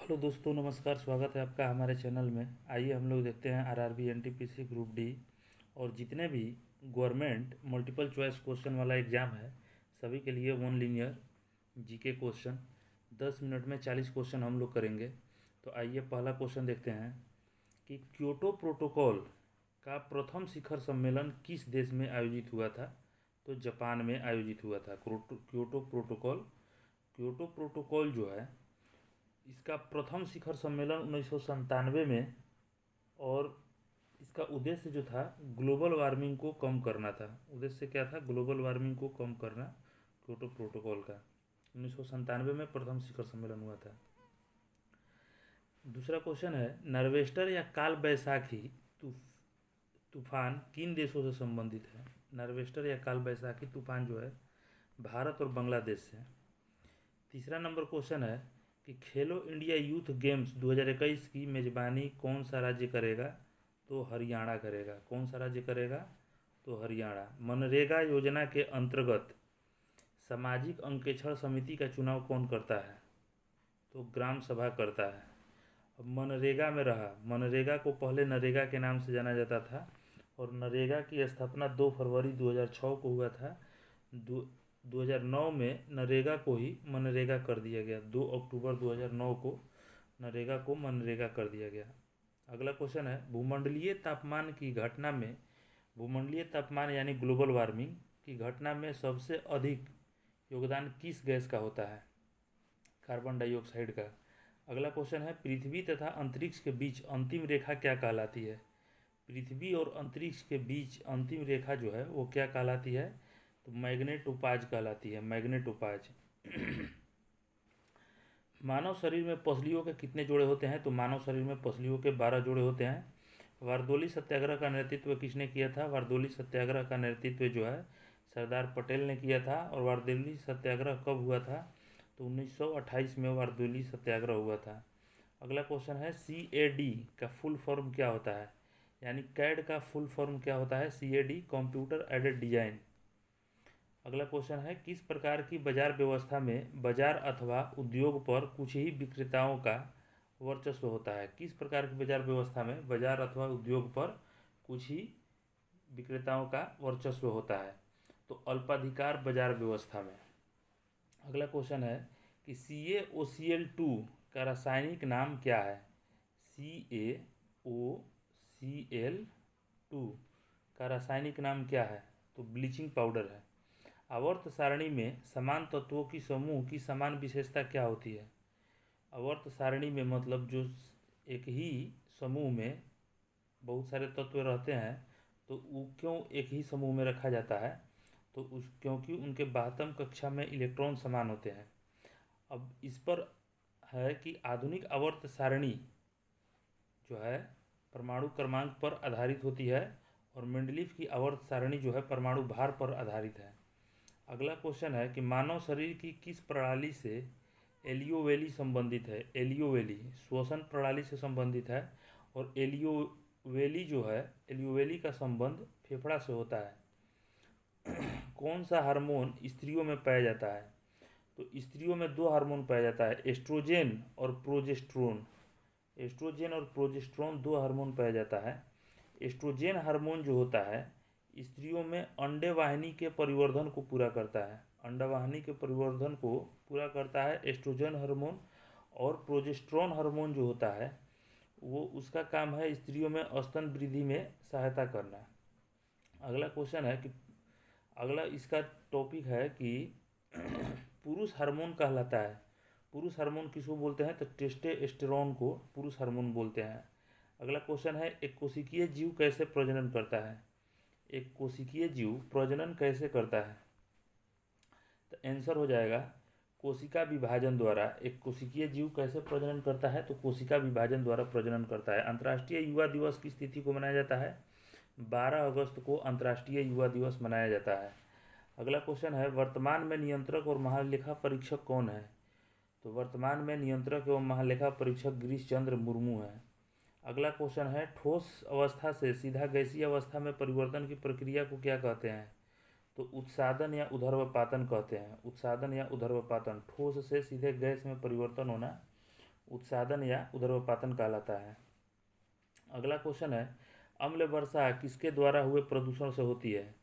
Hello दोस्तों, नमस्कार। स्वागत है आपका हमारे चैनल में। आइए हम लोग देखते हैं आरआरबी एनटीपीसी ग्रुप डी और जितने भी गवर्नमेंट मल्टीपल चॉइस क्वेश्चन वाला एग्ज़ाम है सभी के लिए one linear GK question 10 minute में 40 क्वेश्चन हम लोग करेंगे। तो आइए पहला क्वेश्चन देखते हैं कि क्योटो प्रोटोकॉल का प्रथम शिखर सम्मेलन किस देश में आयोजित हुआ था। तो जापान में आयोजित हुआ था। क्योटो प्रोटोकॉल जो है इसका प्रथम शिखर सम्मेलन 1997 में, और इसका उद्देश्य जो था ग्लोबल वार्मिंग को कम करना था। उद्देश्य क्या था? ग्लोबल वार्मिंग को कम करना। क्योटो प्रोटोकॉल का 1997 में प्रथम शिखर सम्मेलन हुआ था। दूसरा क्वेश्चन है, नार्वेस्टर या काल बैसाखी तूफान किन देशों से संबंधित है। नार्वेस्टर या काल बैसाखी तूफान जो है भारत और बांग्लादेश से। तीसरा नंबर क्वेश्चन है कि खेलो इंडिया यूथ गेम्स 2021 की मेज़बानी कौन सा राज्य करेगा। तो हरियाणा करेगा। कौन सा राज्य करेगा? तो हरियाणा। मनरेगा योजना के अंतर्गत सामाजिक अंकेक्षण समिति का चुनाव कौन करता है? तो ग्राम सभा करता है। अब मनरेगा में रहा। मनरेगा को पहले नरेगा के नाम से जाना जाता था और नरेगा की स्थापना 2 फरवरी 2006 को हुआ था। 2009 में नरेगा को ही मनरेगा कर दिया गया। 2 अक्टूबर 2009 को नरेगा को मनरेगा कर दिया गया। अगला क्वेश्चन है, भूमंडलीय तापमान की घटना में, भूमंडलीय तापमान यानी ग्लोबल वार्मिंग की घटना में सबसे अधिक योगदान किस गैस का होता है? कार्बन डाइऑक्साइड का। अगला क्वेश्चन है, पृथ्वी तथा अंतरिक्ष के बीच अंतिम रेखा क्या कहलाती है? पृथ्वी और अंतरिक्ष के बीच अंतिम रेखा जो है वो क्या कहलाती है? तो मैग्नेटोपाज कहलाती है। मैग्नेटोपाज। मानव शरीर में पसलियों के कितने जोड़े होते हैं? तो मानव शरीर में पसलियों के 12 जोड़े होते हैं। वारदोली सत्याग्रह का नेतृत्व किसने किया था? वारदोली सत्याग्रह का नेतृत्व जो है सरदार पटेल ने किया था। और वारदोली सत्याग्रह कब हुआ था? तो 1928 में वारदोली सत्याग्रह हुआ था। अगला क्वेश्चन है, CAD का फुल फॉर्म क्या होता है? यानी कैड का फुल फॉर्म क्या होता है? CAD computer aided design. अगला क्वेश्चन है, किस प्रकार की बाजार व्यवस्था में बाजार अथवा उद्योग पर कुछ ही विक्रेताओं का वर्चस्व होता है? किस प्रकार की बाजार व्यवस्था में बाजार अथवा उद्योग पर कुछ ही विक्रेताओं का वर्चस्व होता है? तो अल्पाधिकार बाजार व्यवस्था में। अगला क्वेश्चन है कि CaOCl2 का रासायनिक नाम क्या है? CaOCl2 का रासायनिक नाम क्या है? तो ब्लीचिंग पाउडर है। आवर्त सारणी में समान तत्वों की समूह की समान विशेषता क्या होती है? आवर्त सारणी में मतलब जो एक ही समूह में बहुत सारे तत्व रहते हैं तो वो क्यों एक ही समूह में रखा जाता है? तो क्योंकि उनके बाह्यतम कक्षा में इलेक्ट्रॉन समान होते हैं। अब इस पर है कि आधुनिक आवर्त सारणी जो है परमाणु क्रमांक पर आधारित होती है और मेंडलीफ की आवर्त सारणी जो है परमाणु भार पर आधारित है। अगला क्वेश्चन है कि मानव शरीर की किस प्रणाली से एलियोवेली संबंधित है? एलियोवेली श्वसन प्रणाली से संबंधित है और एलियोवेली जो है, एलियोवेली का संबंध फेफड़ा से होता है। कौन सा हार्मोन स्त्रियों में पाया जाता है? तो स्त्रियों में 2 हार्मोन पाया जाता है, एस्ट्रोजेन और प्रोजेस्टेरोन। एस्ट्रोजेन और प्रोजेस्टेरोन 2 हार्मोन पाया जाता है। एस्ट्रोजेन हार्मोन जो होता है स्त्रियों में अंडवाहिनी के परिवर्धन को पूरा करता है। अंडवाहिनी के परिवर्धन को पूरा करता है एस्ट्रोजन हार्मोन। और प्रोजेस्टेरोन हार्मोन जो होता है वो उसका काम है स्त्रियों में स्तन वृद्धि में सहायता करना। अगला क्वेश्चन है कि अगला इसका टॉपिक है कि पुरुष हार्मोन कहलाता है। पुरुष हार्मोन किसको बोलते हैं? तो टेस्टोस्टेरोन को पुरुष हार्मोन बोलते हैं। अगला क्वेश्चन है, एक कोशिकीय जीव कैसे प्रजनन करता है? एक कोशिकीय जीव प्रजनन कैसे करता है? तो आंसर हो जाएगा कोशिका विभाजन द्वारा। एक कोशिकीय जीव कैसे प्रजनन करता है? तो कोशिका विभाजन द्वारा प्रजनन करता है। अंतर्राष्ट्रीय युवा दिवस किस तिथि को मनाया जाता है? 12 अगस्त को अंतर्राष्ट्रीय युवा दिवस मनाया जाता है। अगला क्वेश्चन है, वर्तमान में नियंत्रक और महालेखा परीक्षक कौन है? तो वर्तमान में नियंत्रक एवं महालेखा परीक्षक गिरीश चंद्र मुर्मू है। अगला क्वेश्चन है, ठोस अवस्था से सीधा गैसीय अवस्था में परिवर्तन की प्रक्रिया को क्या कहते हैं? तो उत्सादन या उधर्वपातन कहते हैं। उत्सादन या उधर्वपातन, ठोस से सीधे गैस में परिवर्तन होना उत्सादन या उदरपातन कहलाता है। अगला क्वेश्चन है, अम्ल वर्षा किसके द्वारा हुए प्रदूषण से होती है?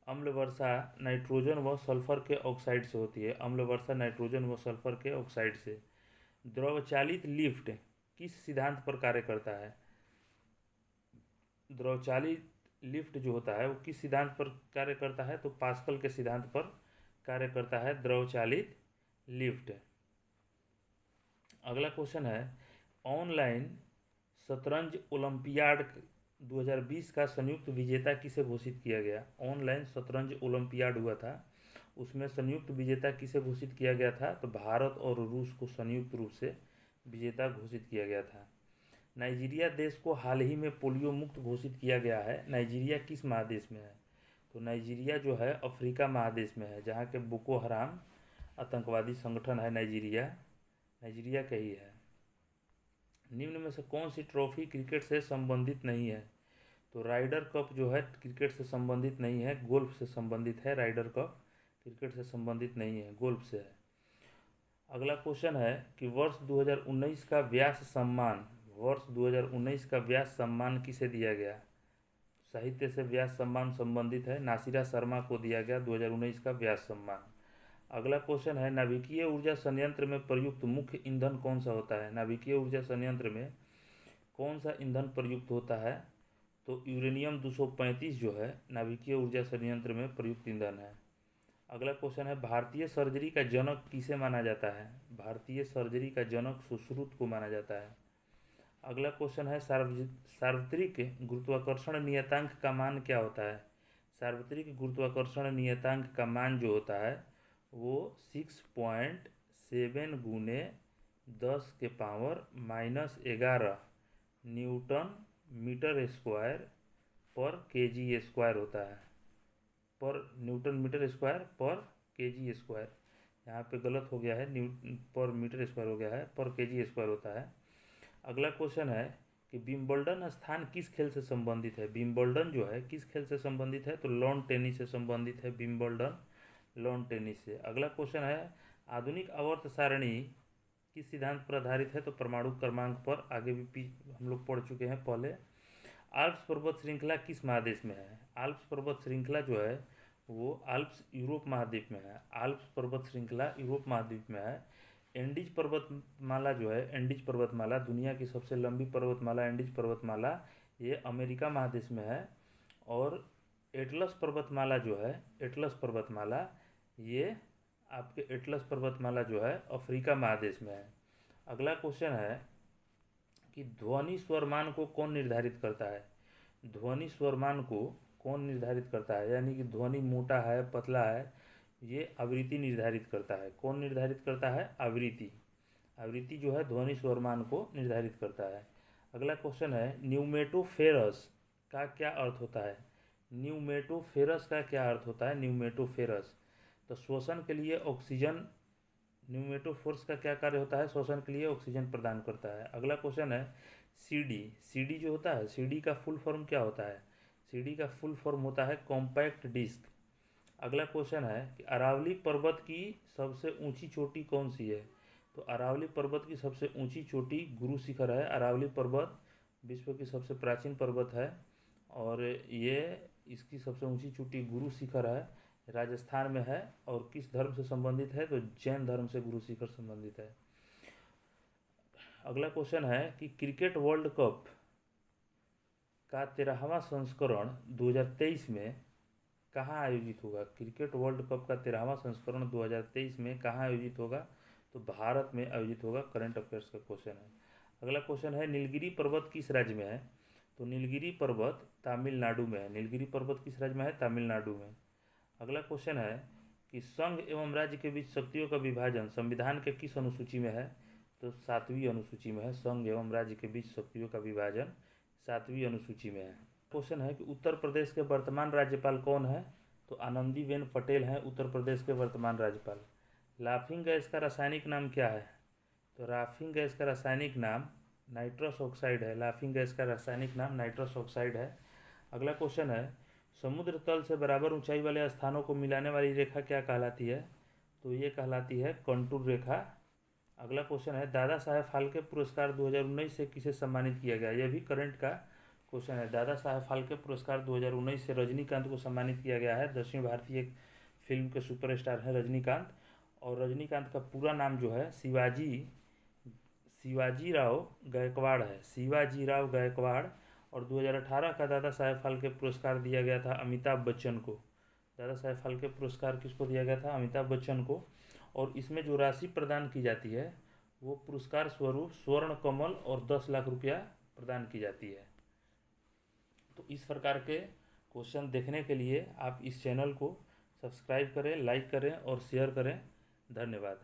अम्ल वर्षा नाइट्रोजन व सल्फर के ऑक्साइड से होती है। अम्ल वर्षा नाइट्रोजन व सल्फर के ऑक्साइड से। द्रवचालित लिफ्ट किस सिद्धांत पर कार्य करता है? द्रवचालित लिफ्ट जो होता है वो किस सिद्धांत पर कार्य करता है? तो पास्कल के सिद्धांत पर कार्य करता है द्रवचालित लिफ्ट। अगला क्वेश्चन है, ऑनलाइन शतरंज ओलंपियाड 2020 का संयुक्त विजेता किसे घोषित किया गया? ऑनलाइन शतरंज ओलंपियाड हुआ था, उसमें संयुक्त विजेता किसे घोषित किया गया था? तो भारत और रूस को संयुक्त रूप से विजेता घोषित किया गया था। नाइजीरिया देश को हाल ही में पोलियो मुक्त घोषित किया गया है। नाइजीरिया किस महादेश में है? तो नाइजीरिया जो है अफ्रीका महादेश में है, जहाँ के बोको हराम आतंकवादी संगठन है नाइजीरिया का ही है। निम्न में से कौन सी ट्रॉफी क्रिकेट से संबंधित नहीं है? तो राइडर कप जो है क्रिकेट से संबंधित नहीं है, गोल्फ से संबंधित है। राइडर कप क्रिकेट से संबंधित नहीं है, गोल्फ से है। अगला क्वेश्चन है कि वर्ष 2019 का व्यास सम्मान किसे दिया गया? साहित्य से व्यास सम्मान संबंधित है, नासिरा शर्मा को दिया गया 2019 का व्यास सम्मान। अगला क्वेश्चन है, नाभिकीय ऊर्जा संयंत्र में प्रयुक्त मुख्य ईंधन कौन सा होता है? नाभिकीय ऊर्जा संयंत्र में कौन सा ईंधन प्रयुक्त होता है? तो यूरेनियम 235 जो है नाभिकीय ऊर्जा संयंत्र में प्रयुक्त ईंधन है। अगला क्वेश्चन है, भारतीय सर्जरी का जनक किसे माना जाता है? भारतीय सर्जरी का जनक सुश्रुत को माना जाता है। अगला क्वेश्चन है, सार्वत्रिक गुरुत्वाकर्षण नियतांक का मान क्या होता है? सार्वत्रिक गुरुत्वाकर्षण नियतांक का मान जो होता है वो 6.7 गुने 10⁻⁻11 न्यूटन मीटर स्क्वायर पर केजी स्क्वायर होता है। पर न्यूटन मीटर स्क्वायर पर केजी स्क्वायर, यहाँ पे गलत हो गया है, पर मीटर स्क्वायर हो गया है, पर केजी स्क्वायर होता है। अगला क्वेश्चन है कि विंबलडन स्थान किस खेल से संबंधित है? विंबलडन जो है किस खेल से संबंधित है? तो लॉन टेनिस से संबंधित है विंबलडन, लॉन टेनिस से। अगला क्वेश्चन है, आधुनिक आवर्त सारणी किस सिद्धांत पर आधारित है? तो परमाणु क्रमांक पर। आगे भी हम लोग पढ़ चुके हैं पहले। आल्प्स पर्वत श्रृंखला किस महादेश में है? आल्प्स पर्वत श्रृंखला जो है वो आल्प्स यूरोप महाद्वीप में है। आल्प्स पर्वत श्रृंखला यूरोप महाद्वीप में है। एंडीज पर्वतमाला जो है, एंडीज पर्वतमाला दुनिया की सबसे लंबी पर्वतमाला एंडीज पर्वतमाला, ये अमेरिका महादेश में है। और एटलस पर्वतमाला जो है, एटलस पर्वतमाला, ये आपके एटलस पर्वतमाला जो है अफ्रीका महादेश में है। अगला क्वेश्चन है कि ध्वनि स्वरमान को कौन निर्धारित करता है? ध्वनि स्वरमान को कौन निर्धारित करता है? यानी कि ध्वनि मोटा है पतला है, ये आवृत्ति निर्धारित करता है। कौन निर्धारित करता है? आवृत्ति। आवृत्ति जो है ध्वनि स्वरमान को निर्धारित करता है। अगला क्वेश्चन है, न्यूमेटोफेरस का क्या अर्थ होता है? न्यूमेटोफेरस का क्या अर्थ होता है? न्यूमेटोफेरस तो श्वसन के लिए ऑक्सीजन, न्यूमेटोफोर्स का क्या कार्य होता है? श्वसन के लिए ऑक्सीजन प्रदान करता है। अगला क्वेश्चन है, सीडी जो होता है, सीडी का फुल फॉर्म क्या होता है? सीडी का फुल फॉर्म होता है कॉम्पैक्ट डिस्क। अगला क्वेश्चन है कि अरावली पर्वत की सबसे ऊंची चोटी कौन सी है? तो अरावली पर्वत की सबसे ऊंची चोटी गुरु शिखर है। अरावली पर्वत विश्व की सबसे प्राचीन पर्वत है और ये इसकी सबसे ऊंची चोटी गुरु शिखर है, राजस्थान में है। और किस धर्म से संबंधित है? तो जैन धर्म से गुरु शिखर संबंधित है। अगला क्वेश्चन है कि क्रिकेट वर्ल्ड कप का 13वां संस्करण 2023 में कहाँ आयोजित होगा? क्रिकेट वर्ल्ड कप का 13वां संस्करण 2023 में कहाँ आयोजित होगा? तो भारत में आयोजित होगा। करंट अफेयर्स का क्वेश्चन है। अगला क्वेश्चन है, नीलगिरी पर्वत किस राज्य में है? तो नीलगिरी पर्वत तमिलनाडु में है। नीलगिरी पर्वत किस राज्य में है? तमिलनाडु में। अगला क्वेश्चन है कि संघ एवं राज्य के बीच शक्तियों का विभाजन संविधान के किस अनुसूची में है? तो 7वीं अनुसूची में है। संघ एवं राज्य के बीच शक्तियों का विभाजन 7वीं अनुसूची में है। क्वेश्चन है कि उत्तर प्रदेश के वर्तमान राज्यपाल कौन है? तो आनंदीबेन पटेल हैं उत्तर प्रदेश के वर्तमान राज्यपाल। लाफिंग गैस का रासायनिक नाम क्या है? तो लाफिंग गैस का रासायनिक नाम नाइट्रस ऑक्साइड है। लाफिंग गैस का रासायनिक नाम नाइट्रस ऑक्साइड है। अगला क्वेश्चन है, समुद्र तल से बराबर ऊंचाई वाले स्थानों को मिलाने वाली रेखा क्या कहलाती है? तो ये कहलाती है कंटूर रेखा अगला क्वेश्चन है, दादा साहेब फाल्के पुरस्कार 2019 से किसे सम्मानित किया गया? यह भी करंट का क्वेश्चन है। दादा साहेब फाल्के पुरस्कार 2019 से रजनीकांत को सम्मानित किया गया है। दक्षिण भारतीय फिल्म के सुपरस्टार हैं रजनीकांत, और रजनीकांत का पूरा नाम जो है शिवाजी राव गायकवाड़ है, शिवाजी राव गायकवाड़। और 2018 का दादा साहेब फाल्के पुरस्कार दिया गया था अमिताभ बच्चन को। दादा साहेब फाल्के पुरस्कार किसको दिया गया था? अमिताभ बच्चन को। और इसमें जो राशि प्रदान की जाती है वो पुरस्कार स्वरूप स्वर्ण कमल और 10 लाख रुपया प्रदान की जाती है। तो इस प्रकार के क्वेश्चन देखने के लिए आप इस चैनल को सब्सक्राइब करें, लाइक करें और शेयर करें। धन्यवाद।